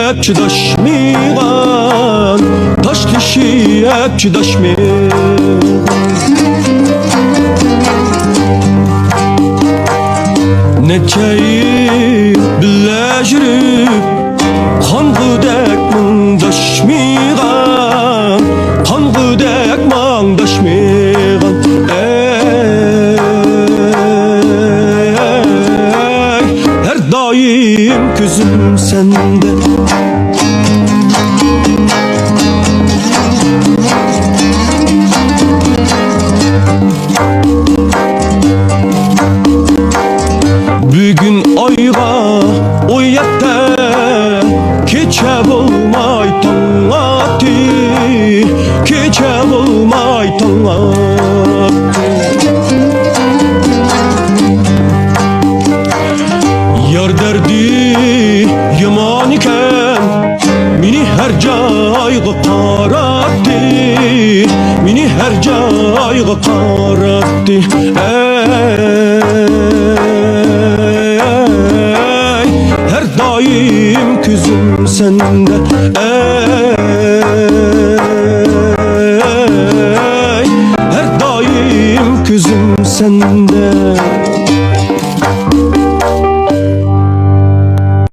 tişiyek çıdaşmıgan, taş tişiyek çıdaşmıgan. Neçeyi bile jürüp Kangıdek mıngdaşmıgan, kangıdek mıngdaşmıgan. Her daim gözüm sende. Bugün ayga oyette keçe bulmay tangati, keçe bulmay tangati. Yar derdi yaman iken meni her jayga qaratdi, meni her jayga qaratdi. Her daim gözüm sende. Her daim gözüm sende.